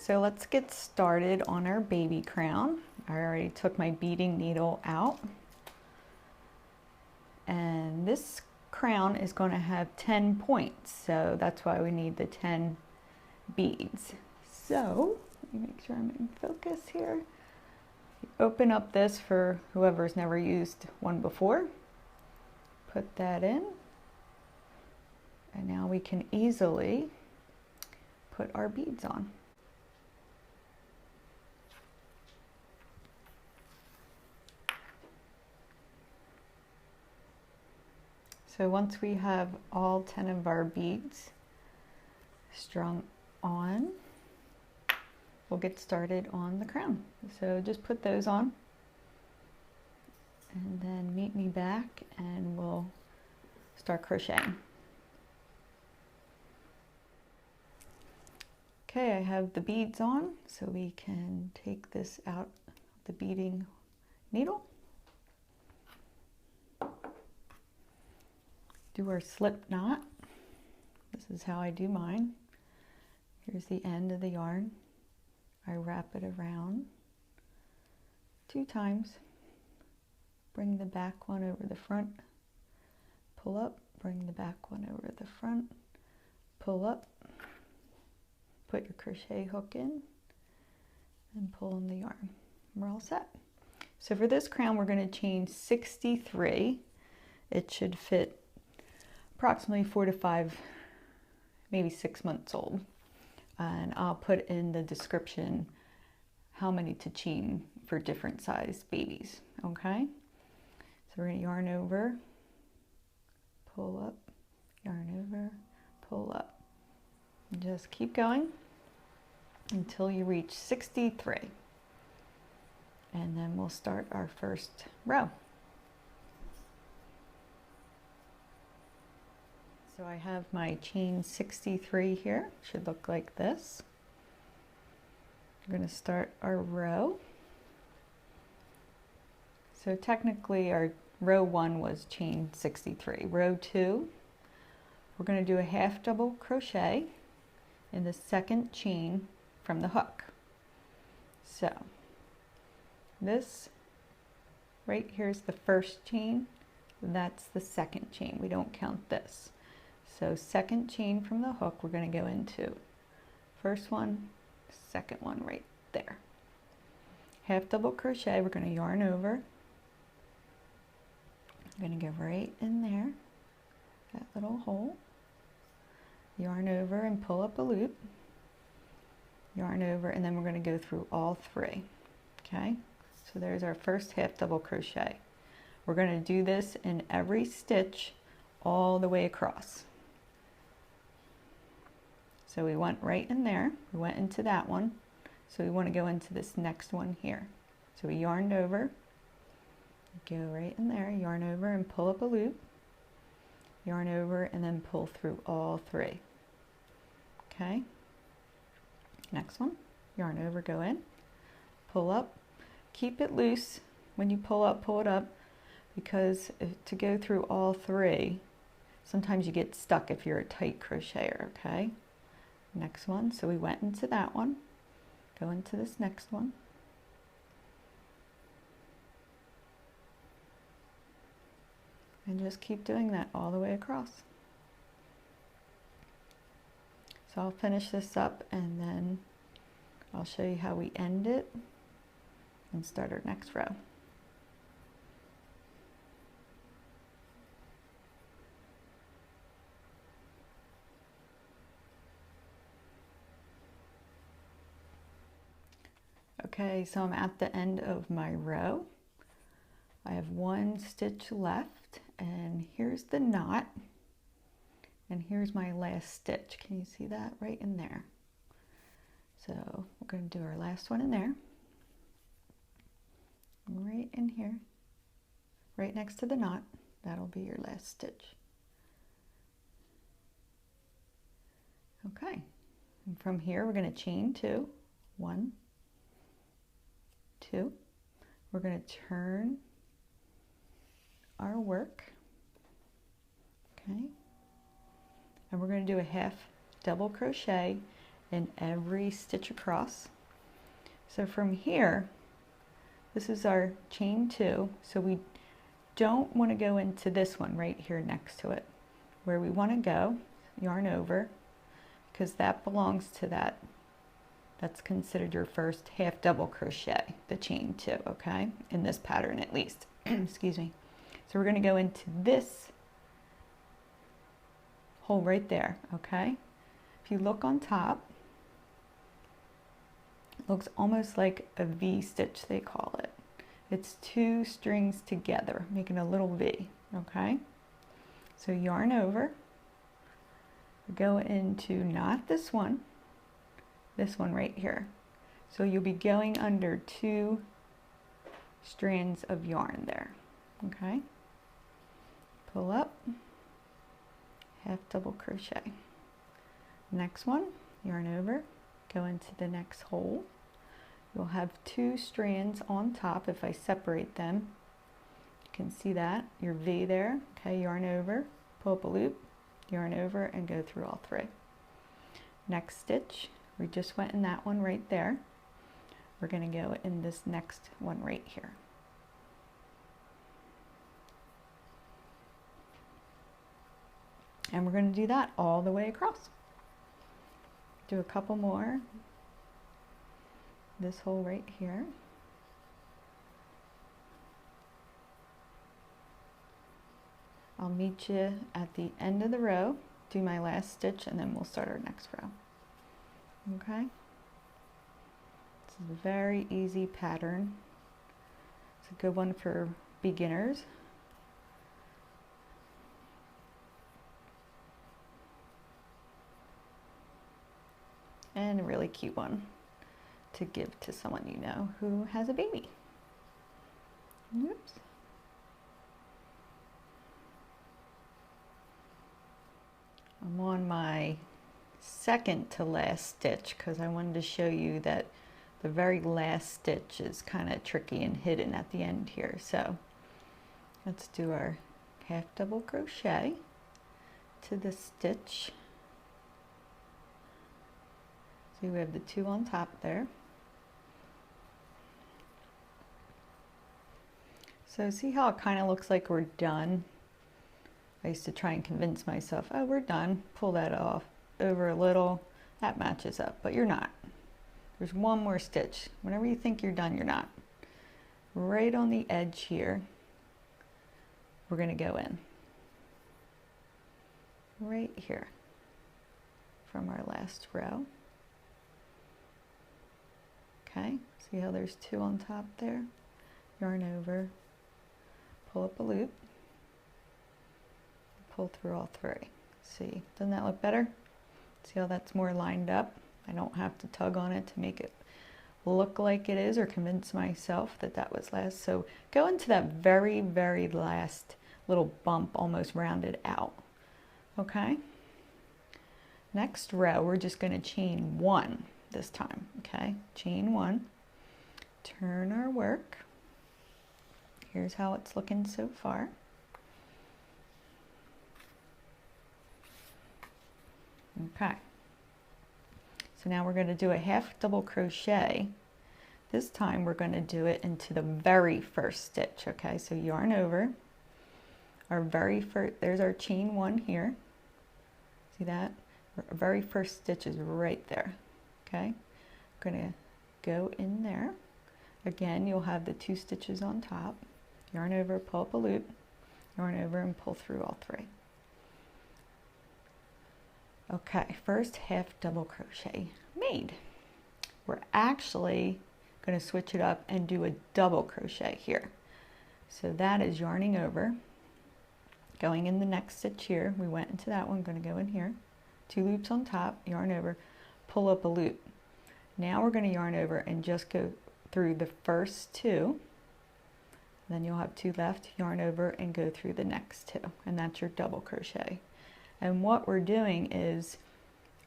So let's get started on our baby crown. I already took my beading needle out. And this crown is going to have 10 points, so that's why we need the 10 beads. So let me make sure I'm in focus here. Open up this for whoever's never used one before. Put that in. And now we can easily put our beads on. So once we have all 10 of our beads strung on, we'll get started on the crown. So just put those on and then meet me back and we'll start crocheting. Okay, I have the beads on, so we can take this out of the beading needle. Do our slip knot. This is how I do mine. Here's the end of the yarn. I wrap it around 2 times. Bring the back one over the front. Pull up, bring the back one over the front. Pull up. Put your crochet hook in and pull in the yarn. We're all set. So for this crown, we're going to chain 63. It should fit approximately 4 to 5, maybe 6 months old. And I'll put in the description how many to chain for different size babies, okay? So we're going to yarn over, pull up, yarn over, pull up. And just keep going until you reach 63. And then we'll start our first row. So I have my chain 63 here, should look like this. We're going to start our row. So technically our row 1 was chain 63. Row 2, we're going to do a half double crochet in the second chain from the hook. So this right here is the first chain, that's the second chain. We don't count this. So second chain from the hook, we're going to go into first one, second one right there. Half double crochet, we're going to yarn over. I'm going to go right in there, that little hole. Yarn over and pull up a loop. Yarn over, and then we're going to go through all 3. Okay, so there's our first half double crochet. We're going to do this in every stitch all the way across. So we went right in there, we went into that one, so we want to go into this next one here. So we yarned over, go right in there, yarn over and pull up a loop, yarn over and then pull through all 3. Okay, next one, yarn over, go in, pull up, keep it loose when you pull up, pull it up, because to go through all 3, sometimes you get stuck if you're a tight crocheter, okay? Next one, so we went into that one, go into this next one, and just keep doing that all the way across. So I'll finish this up and then I'll show you how we end it and start our next row. Okay, so I'm at the end of my row. I have 1 stitch left, and here's the knot, and here's my last stitch. Can you see that right in there? So we're going to do our last one in there, right in here, right next to the knot. That'll be your last stitch. Okay, and from here we're going to chain 2, 1, 2. We're going to turn our work, okay, and we're going to do a half double crochet in every stitch across. So from here, this is our chain 2, so we don't want to go into this one right here next to it. Where we want to go, yarn over, because that belongs to that. That's considered your first half double crochet, the chain 2, okay? In this pattern at least, excuse me. So we're going to go into this hole right there, okay? If you look on top, it looks almost like a V stitch, they call it. It's 2 strings together, making a little V, okay? So yarn over, go into not this one right here. So you'll be going under 2 strands of yarn there, okay? Pull up, half double crochet. Next one, yarn over, go into the next hole. You'll have 2 strands on top. If I separate them, you can see that, your V there. Okay, yarn over, pull up a loop, yarn over, and go through all 3. Next stitch, we just went in that one right there. We're going to go in this next one right here. And we're going to do that all the way across. Do a couple more. This hole right here. I'll meet you at the end of the row, do my last stitch, and then we'll start our next row. Okay? This is a very easy pattern. It's a good one for beginners. And a really cute one to give to someone you know who has a baby. Oops. I'm on my second to last stitch because I wanted to show you that the very last stitch is kind of tricky and hidden at the end here. So let's do our half double crochet to the stitch. See, we have the 2 on top there. So see how it kind of looks like we're done? I used to try and convince myself, oh, we're done. Pull that off over a little. That matches up, but you're not. There's one more stitch. Whenever you think you're done, you're not. Right on the edge here, we're going to go in. Right here from our last row. Okay, see how there's 2 on top there? Yarn over, pull up a loop, pull through all 3. See, doesn't that look better? See how that's more lined up? I don't have to tug on it to make it look like it is or convince myself that that was last. So go into that very, very last little bump, almost rounded out. Okay? Next row, we're just going to chain 1 this time. Okay? Chain 1. Turn our work. Here's how it's looking so far. Okay. So now we're going to do a half double crochet. This time we're going to do it into the very first stitch. Okay, so yarn over. Our very first, there's our chain 1 here. See that? Our very first stitch is right there. Okay, I'm going to go in there. Again, you'll have the 2 stitches on top. Yarn over, pull up a loop, yarn over, and pull through all 3. Okay, first half double crochet made. We're actually going to switch it up and do a double crochet here. So that is yarning over, going in the next stitch here. We went into that one, going to go in here. 2 loops on top, yarn over, pull up a loop. Now we're going to yarn over and just go through the first 2. Then you'll have 2 left, yarn over and go through the next 2. And that's your double crochet. And what we're doing is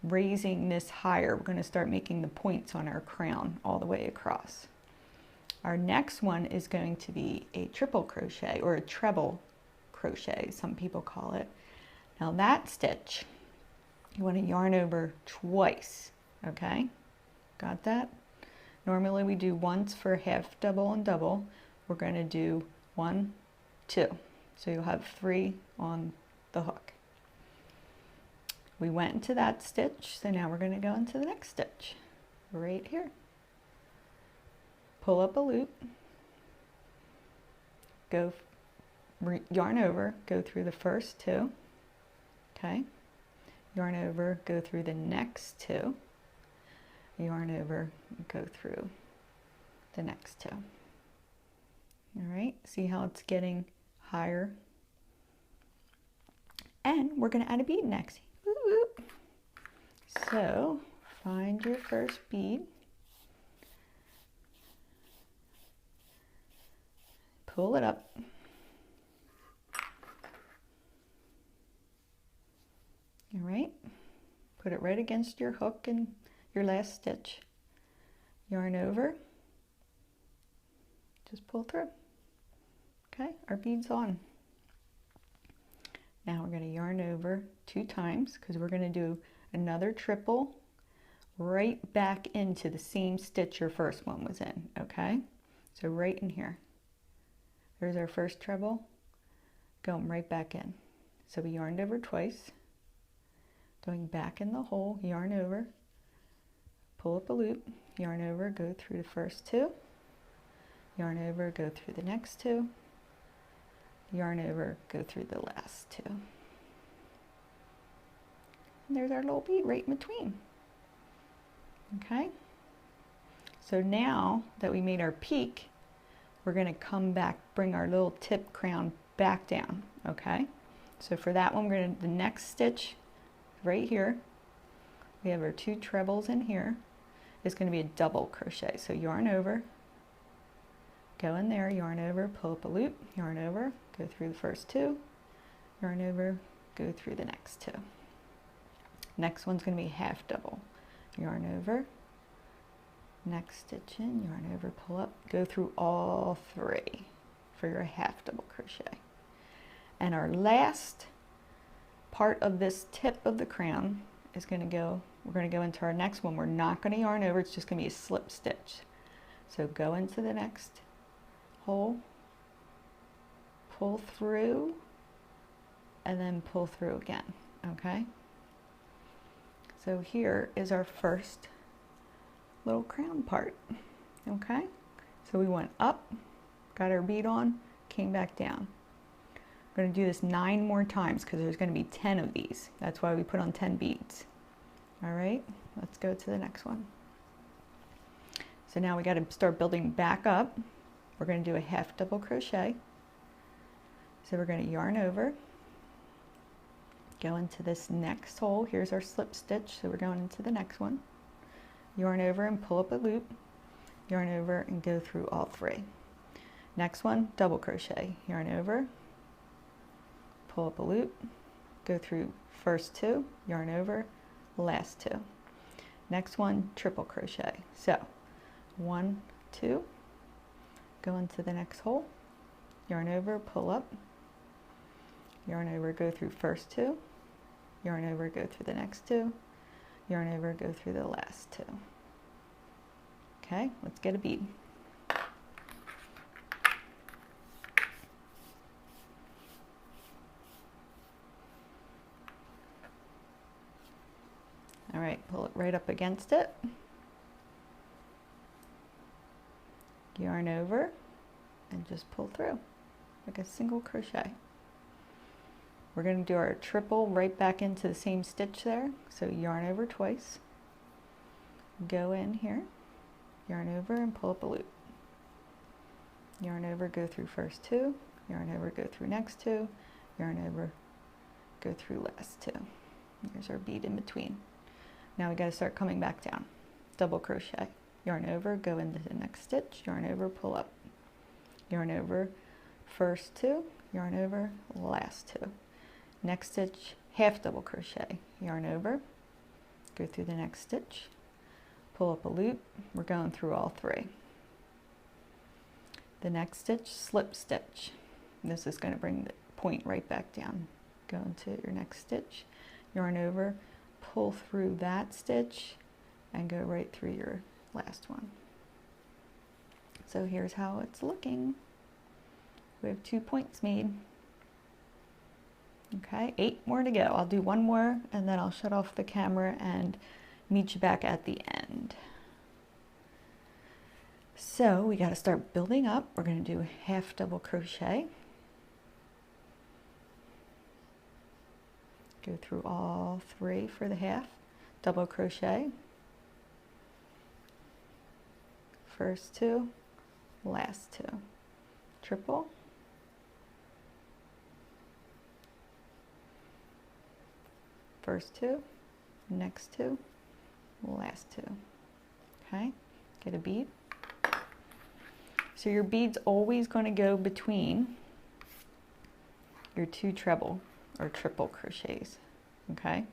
raising this higher. We're going to start making the points on our crown all the way across. Our next one is going to be a triple crochet or a treble crochet, some people call it. Now that stitch, you want to yarn over twice, Okay, got that? Normally we do once for half double and double. We're going to do 1, 2. So you'll have 3 on the hook. We went into that stitch, so now we're going to go into the next stitch right here. Pull up a loop, go yarn over, go through the first 2, okay, yarn over, go through the next 2, yarn over, go through the next 2. All right, see how it's getting higher? And we're going to add a bead next. So find your first bead, pull it up, all right, put it right against your hook and your last stitch, yarn over, just pull through. Okay, our bead's on. Now we're going to yarn over 2 times because we're going to do another triple right back into the same stitch your first one was in, okay? So right in here. There's our first treble, going right back in. So we yarned over twice, going back in the hole, yarn over, pull up a loop, yarn over, go through the first 2, yarn over, go through the next 2, yarn over, go through the last 2. And there's our little bead right in between. Okay? So now that we made our peak, we're going to come back, bring our little tip crown back down. Okay? So for that one, we're going to, the next stitch right here, we have our 2 trebles in here, is going to be a double crochet. So yarn over, go in there, yarn over, pull up a loop, yarn over, go through the first 2, yarn over, go through the next 2. Next one's going to be half double. Yarn over, next stitch in, yarn over, pull up, go through all 3 for your half double crochet. And our last part of this tip of the crown is going to go, we're going to go into our next one. We're not going to yarn over, it's just going to be a slip stitch. So go into the next hole, pull through, and then pull through again, okay? So here is our first little crown part, okay? So we went up, got our bead on, came back down. We're going to do this 9 more times because there's going to be 10 of these. That's why we put on 10 beads. All right, let's go to the next one. So now we got to start building back up. We're going to do a half double crochet. So we're going to yarn over, go into this next hole. Here's our slip stitch, so we're going into the next one. Yarn over and pull up a loop, yarn over and go through all 3. Next one, double crochet, yarn over, pull up a loop, go through first 2, yarn over, last 2. Next one, triple crochet. So 1, 2, go into the next hole, yarn over, pull up, yarn over, go through first 2, yarn over, go through the next 2, yarn over, go through the last 2. Okay, let's get a bead. All right, pull it right up against it. Yarn over and just pull through like a single crochet. We're going to do our triple right back into the same stitch there. So yarn over twice, go in here, yarn over and pull up a loop. Yarn over, go through first 2, yarn over, go through next 2, yarn over, go through last 2. There's our bead in between. Now we got to start coming back down. Double crochet, yarn over, go into the next stitch, yarn over, pull up. Yarn over, first 2, yarn over, last 2. Next stitch, half double crochet, yarn over, go through the next stitch, pull up a loop, we're going through all 3. The next stitch, slip stitch. This is going to bring the point right back down. Go into your next stitch, yarn over, pull through that stitch, and go right through your last one. So here's how it's looking. We have 2 points made. Okay, 8 more to go. I'll do one more and then I'll shut off the camera and meet you back at the end. So we got to start building up. We're going to do half double crochet. Go through all 3 for the half. Double crochet. First 2, last 2. Triple. First 2, next 2, last 2. Okay, get a bead. So your bead's always going to go between your 2 treble or triple crochets. Okay,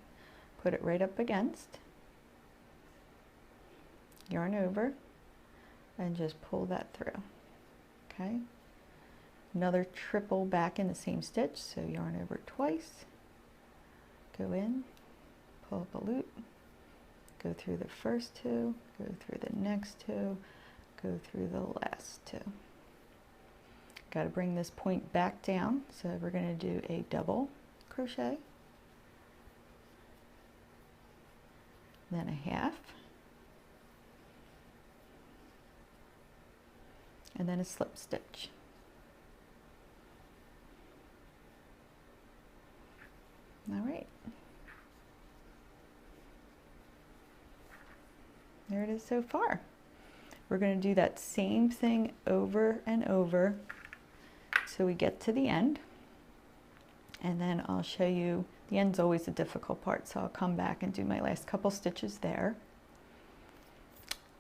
put it right up against, yarn over, and just pull that through. Okay, another triple back in the same stitch, so yarn over twice, go in, pull up a loop, go through the first 2, go through the next 2, go through the last 2. Got to bring this point back down, so we're going to do a double crochet, then a half, and then a slip stitch. All right. There it is so far. We're going to do that same thing over and over so we get to the end. And then I'll show you, the end's always the difficult part, so I'll come back and do my last couple stitches there.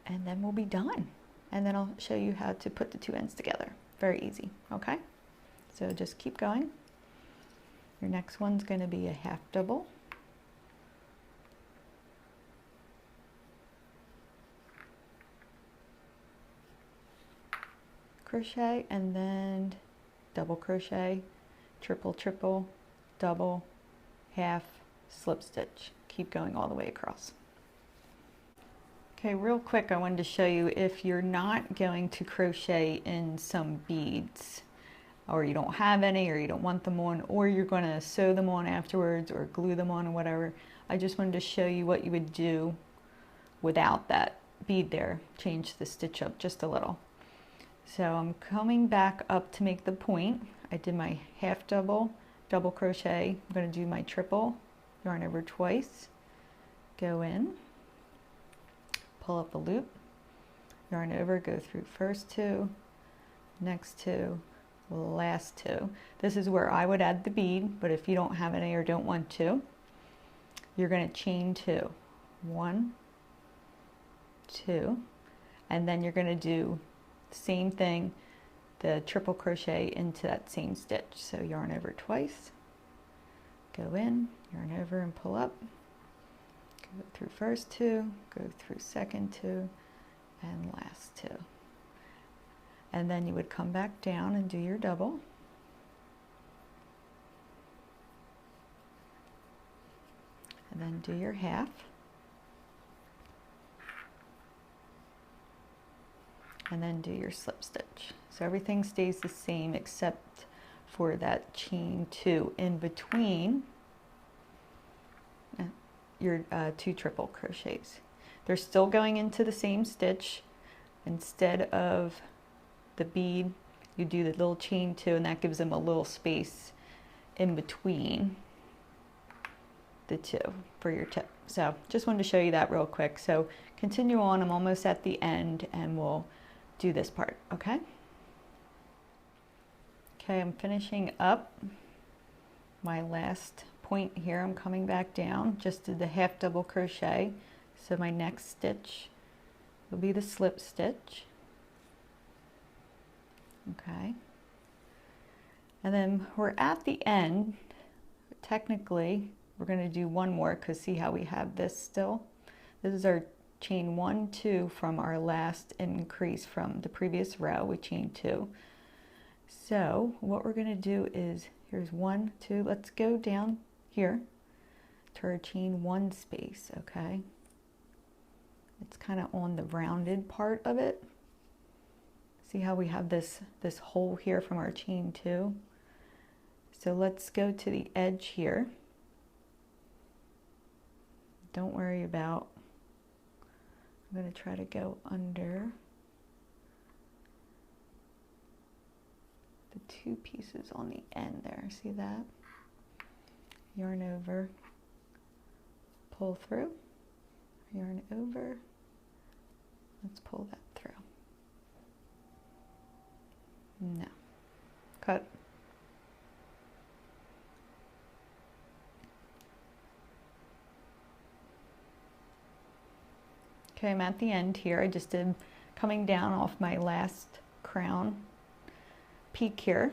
And then we'll be done. And then I'll show you how to put the 2 ends together. Very easy, okay? So just keep going. Your next one's going to be a half double. Crochet, and then double crochet, triple, triple, double, half, slip stitch. Keep going all the way across. Okay, real quick, I wanted to show you if you're not going to crochet in some beads, or you don't have any, or you don't want them on, or you're going to sew them on afterwards or glue them on or whatever. I just wanted to show you what you would do without that bead there. Change the stitch up just a little. So I'm coming back up to make the point. I did my half double, double crochet. I'm going to do my triple, yarn over twice, go in, pull up a loop, yarn over, go through first 2, next 2, last 2. This is where I would add the bead, but if you don't have any or don't want to, you're going to chain 2. 1, 2, and then you're going to do same thing, the triple crochet into that same stitch. So yarn over twice, go in, yarn over and pull up, go through first 2, go through second 2, and last 2. And then you would come back down and do your double. And then do your half. And then do your slip stitch. So everything stays the same except for that chain 2 in between your 2 triple crochets. They're still going into the same stitch. Instead of the bead, you do the little chain 2, and that gives them a little space in between the 2 for your tip. So just wanted to show you that real quick. So continue on, I'm almost at the end and we'll do this part, okay? Okay, I'm finishing up my last point here. I'm coming back down, just did the half double crochet. So my next stitch will be the slip stitch. Okay. And then we're at the end. Technically, we're going to do one more because see how we have this still? This is our chain 1, 2 from our last increase from the previous row. We chained 2. So what we're going to do is, here's 1, 2, let's go down here to our chain 1 space, okay? It's kind of on the rounded part of it. See how we have this hole here from our chain 2? So let's go to the edge here. Don't worry about, I'm going to try to go under the 2 pieces on the end there. See that? Yarn over, pull through, yarn over, let's pull that through. No, cut. Okay, I'm at the end here. I just did coming down off my last crown peak here.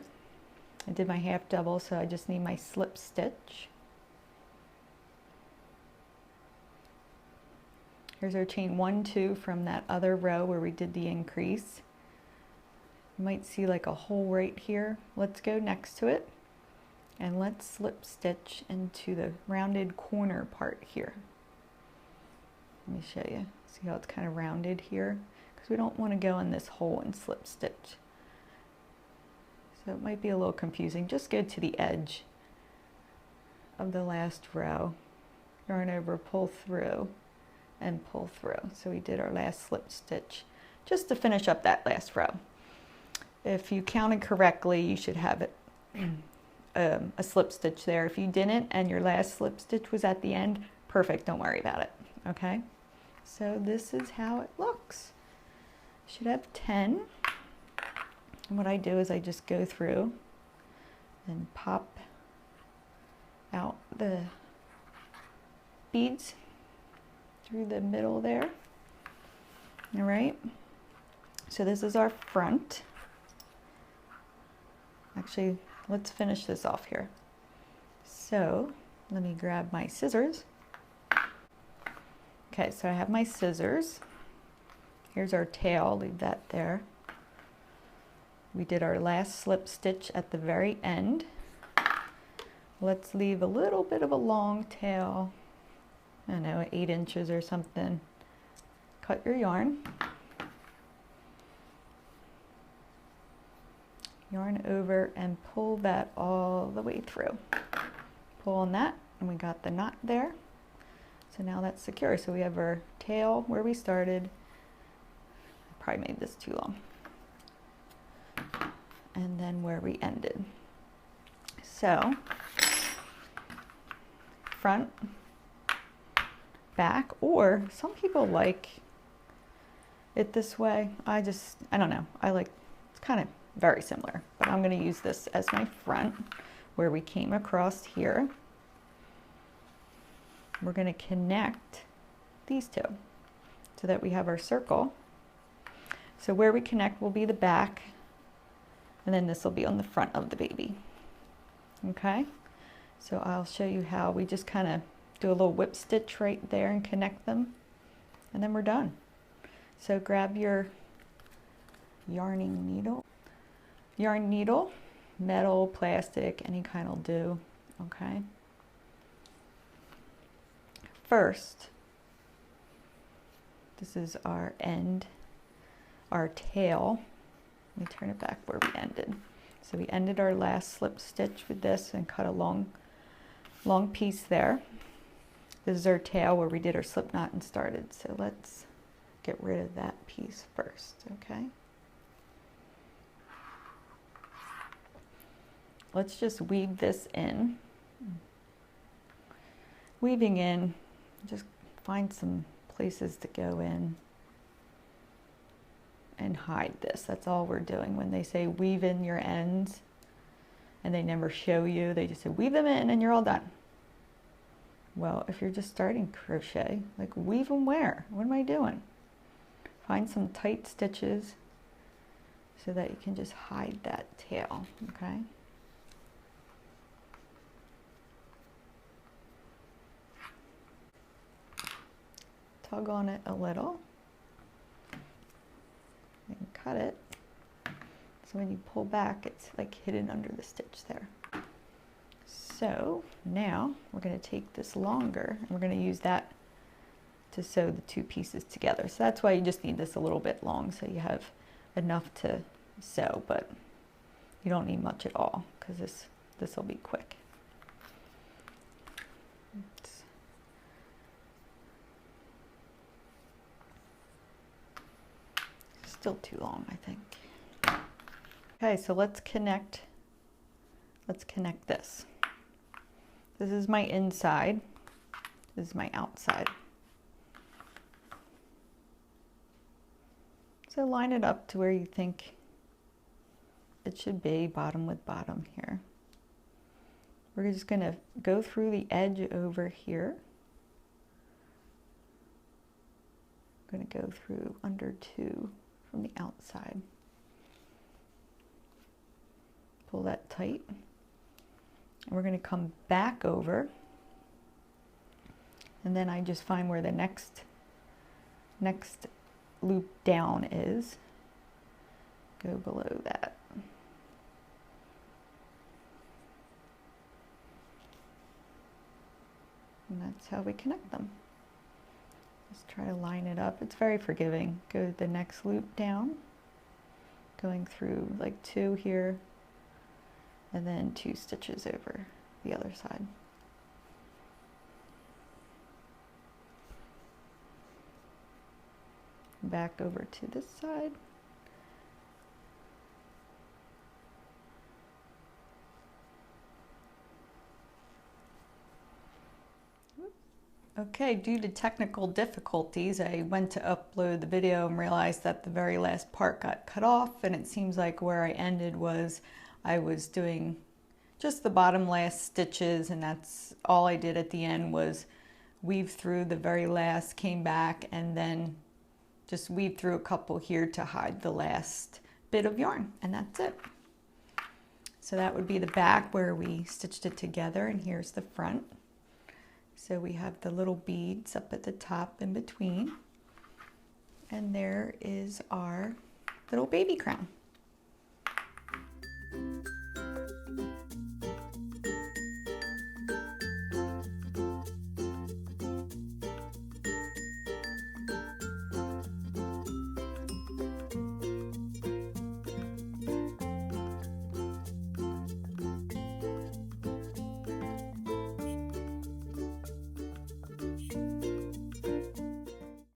I did my half double, so I just need my slip stitch. Here's our chain 1, 2 from that other row where we did the increase. You might see like a hole right here. Let's go next to it and let's slip stitch into the rounded corner part here. Let me show you. See how it's kind of rounded here? Because we don't want to go in this hole and slip stitch. So it might be a little confusing. Just go to the edge of the last row, yarn over, pull through, and pull through. So we did our last slip stitch just to finish up that last row. If you counted correctly, you should have it a slip stitch there. If you didn't and your last slip stitch was at the end, perfect, don't worry about it, okay? So this is how it looks. Should have 10. And what I do is I just go through and pop out the beads through the middle there. All right, so this is our front. Actually, let's finish this off here. So let me grab my scissors. Okay, so I have my scissors. Here's our tail, leave that there. We did our last slip stitch at the very end. Let's leave a little bit of a long tail, I don't know, 8 inches or something. Cut your yarn. Yarn over and pull that all the way through. Pull on that and we got the knot there. So now that's secure. So we have our tail where we started. I probably made this too long. And then where we ended. So front, back, or some people like it this way. I don't know. I like, it's kind of very similar, but I'm going to use this as my front where we came across here. We're going to connect these two so that we have our circle. So where we connect will be the back, and then this will be on the front of the baby. Okay, so I'll show you how we just kind of do a little whip stitch right there and connect them, and then we're done. So grab your yarning needle. Yarn needle, metal, plastic, any kind will do, okay? First, this is our end, our tail. Let me turn it back where we ended. So we ended our last slip stitch with this and cut a long piece there. This is our tail where we did our slip knot and started. So let's get rid of that piece first, okay? Let's just weave this in. Weaving in, just find some places to go in and hide this. That's all we're doing. When they say weave in your ends and they never show you, they just say weave them in and you're all done. Well, if you're just starting crochet, like weave them where? What am I doing? Find some tight stitches so that you can just hide that tail, okay? Tug on it a little and cut it. So when you pull back, it's like hidden under the stitch there. So now we're going to take this longer and we're going to use that to sew the two pieces together. So that's why you just need this a little bit long, so you have enough to sew, but you don't need much at all because this will be quick. It's still too long, I think. Okay, so let's connect this. This is my inside, this is my outside. So line it up to where you think it should be, bottom with bottom here. We're just going to go through the edge over here. I'm going to go through under 2 from the outside. Pull that tight. And we're going to come back over. And then I just find where the next loop down is. Go below that. And that's how we connect them. Just try to line it up. It's very forgiving. Go to the next loop down, going through like 2 here, and then 2 stitches over the other side. Back over to this side. Okay, due to technical difficulties, I went to upload the video and realized that the very last part got cut off, and it seems like where I ended was I was doing just the bottom last stitches, and that's all I did at the end was weave through the very last, came back, and then just weave through a couple here to hide the last bit of yarn, and that's it. So that would be the back where we stitched it together, and here's the front. So we have the little beads up at the top in between, and there is our little baby crown.